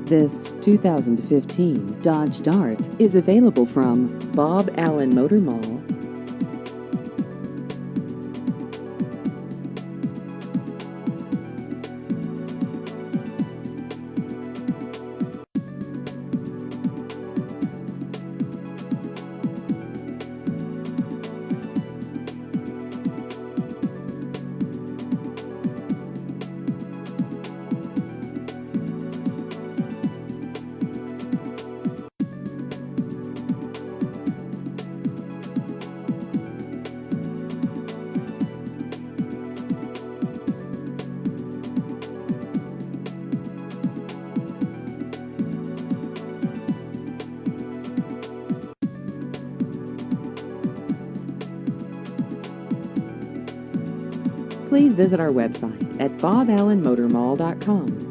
This 2015 Dodge Dart is available from Bob Allen Motor Mall. Please visit our website at boballenmotormall.com.